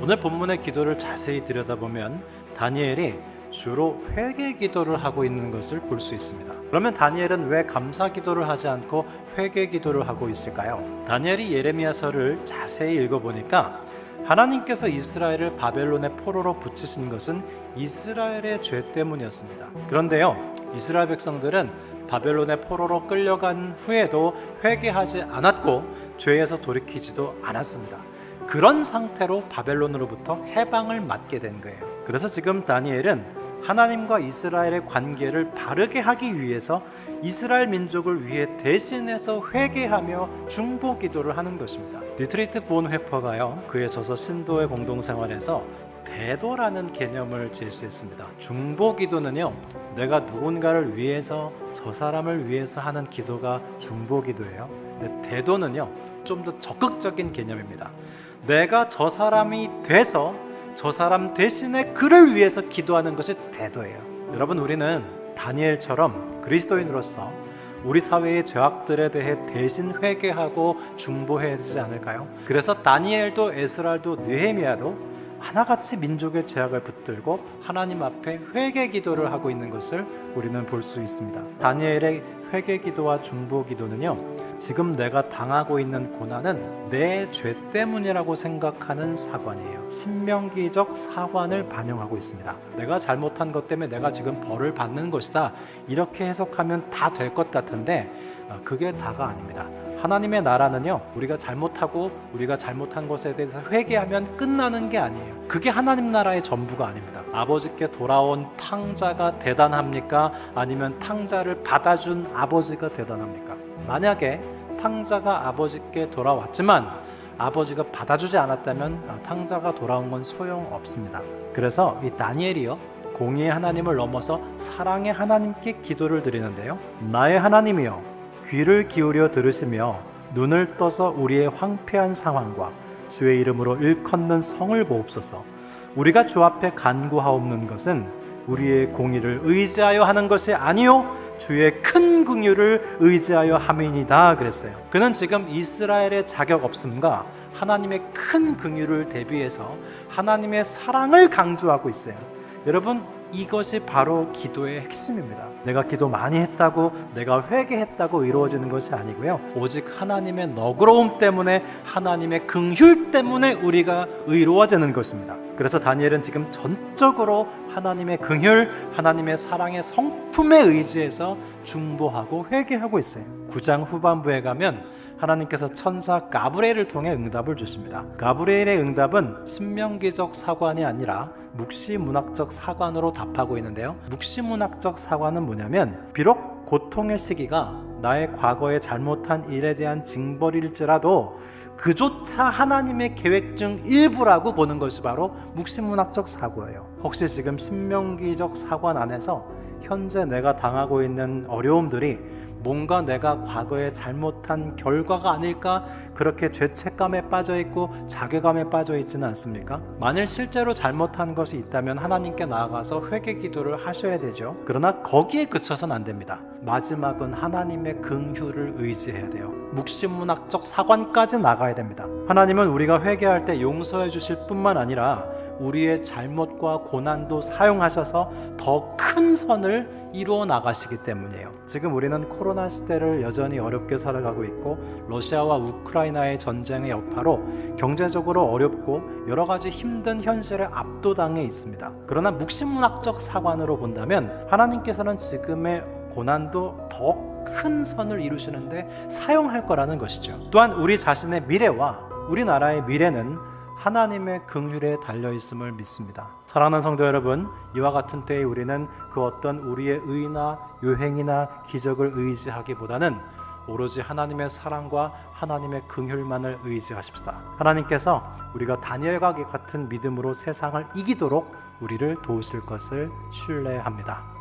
오늘 본문의 기도를 자세히 들여다보면 다니엘이 주로 회개 기도를 하고 있는 것을 볼 수 있습니다. 그러면 다니엘은 왜 감사 기도를 하지 않고 회개 기도를 하고 있을까요? 다니엘이 예레미야서를 자세히 읽어보니까 하나님께서 이스라엘을 바벨론의 포로로 붙이신 것은 이스라엘의 죄 때문이었습니다. 그런데요, 이스라엘 백성들은 바벨론의 포로로 끌려간 후에도 회개하지 않았고 죄에서 돌이키지도 않았습니다. 그런 상태로 바벨론으로부터 해방을 맞게 된 거예요. 그래서 지금 다니엘은 하나님과 이스라엘의 관계를 바르게 하기 위해서 이스라엘 민족을 위해 대신해서 회개하며 중보 기도를 하는 것입니다. 디트리트 본회퍼가요, 그의 저서 신도의 공동생활에서 대도라는 개념을 제시했습니다. 중보 기도는요, 내가 누군가를 위해서, 저 사람을 위해서 하는 기도가 중보 기도예요. 근데 대도는요, 좀 더 적극적인 개념입니다. 내가 저 사람이 돼서 저 사람 대신에 그를 위해서 기도하는 것이 대도예요. 여러분, 우리는 다니엘처럼 그리스도인으로서 우리 사회의 죄악들에 대해 대신 회개하고 중보해야 되지 않을까요? 그래서 다니엘도 에스라도 느헤미야도 하나같이 민족의 죄악을 붙들고 하나님 앞에 회개 기도를 하고 있는 것을 우리는 볼 수 있습니다. 다니엘의 회개 기도와 중보 기도는요, 지금 내가 당하고 있는 고난은 내 죄 때문이라고 생각하는 사관이에요. 신명기적 사관을 반영하고 있습니다. 내가 잘못한 것 때문에 내가 지금 벌을 받는 것이다, 이렇게 해석하면 다 될 것 같은데 그게 다가 아닙니다. 하나님의 나라는요, 우리가 잘못하고 우리가 잘못한 것에 대해서 회개하면 끝나는 게 아니에요. 그게 하나님 나라의 전부가 아닙니다. 아버지께 돌아온 탕자가 대단합니까? 아니면 탕자를 받아준 아버지가 대단합니까? 만약에 탕자가 아버지께 돌아왔지만 아버지가 받아주지 않았다면 탕자가 돌아온 건 소용없습니다. 그래서 이 다니엘이요, 공의의 하나님을 넘어서 사랑의 하나님께 기도를 드리는데요, 나의 하나님이여, 귀를 기울여 들으시며 눈을 떠서 우리의 황폐한 상황과 주의 이름으로 일컫는 성을 보옵소서. 우리가 주 앞에 간구하옵는 것은 우리의 공의를 의지하여 하는 것이 아니요 주의 큰 긍휼을 의지하여 함이니이다 그랬어요. 그는 지금 이스라엘의 자격 없음과 하나님의 큰 긍휼을 대비해서 하나님의 사랑을 강조하고 있어요. 여러분, 이것이 바로 기도의 핵심입니다. 내가 기도 많이 했다고, 내가 회개했다고 이루어지는 것이 아니고요, 오직 하나님의 너그러움 때문에, 하나님의 긍휼 때문에 우리가 의로워지는 것입니다. 그래서 다니엘은 지금 전적으로 하나님의 긍휼, 하나님의 사랑의 성품에 의지해서 중보하고 회개하고 있어요. 9장 후반부에 가면 하나님께서 천사 가브리엘을 통해 응답을 주십니다. 가브리엘의 응답은 신명기적 사관이 아니라 묵시문학적 사관으로 답하고 있는데요, 묵시문학적 사관은 뭐냐면, 비록 고통의 시기가 나의 과거에 잘못한 일에 대한 징벌일지라도 그조차 하나님의 계획 중 일부라고 보는 것이 바로 묵시문학적 사고예요. 혹시 지금 신명기적 사관 안에서 현재 내가 당하고 있는 어려움들이 뭔가 내가 과거에 잘못한 결과가 아닐까, 그렇게 죄책감에 빠져있고 자괴감에 빠져있지는 않습니까? 만일 실제로 잘못한 것이 있다면 하나님께 나아가서 회개 기도를 하셔야 되죠. 그러나 거기에 그쳐서는 안 됩니다. 마지막은 하나님의 긍휼을 의지해야 돼요. 묵시문학적 사관까지 나가야 됩니다. 하나님은 우리가 회개할 때 용서해 주실 뿐만 아니라 우리의 잘못과 고난도 사용하셔서 더 큰 선을 이루어 나가시기 때문이에요. 지금 우리는 코로나 시대를 여전히 어렵게 살아가고 있고, 러시아와 우크라이나의 전쟁의 여파로 경제적으로 어렵고 여러 가지 힘든 현실에 압도당해 있습니다. 그러나 묵시문학적 사관으로 본다면 하나님께서는 지금의 고난도 더 큰 선을 이루시는데 사용할 거라는 것이죠. 또한 우리 자신의 미래와 우리나라의 미래는 하나님의 긍휼에 달려있음을 믿습니다. 사랑하는 성도 여러분, 이와 같은 때에 우리는 그 어떤 우리의 의나 요행이나 기적을 의지하기보다는 오로지 하나님의 사랑과 하나님의 긍휼만을 의지하십시다. 하나님께서 우리가 다니엘과 같은 믿음으로 세상을 이기도록 우리를 도우실 것을 신뢰합니다.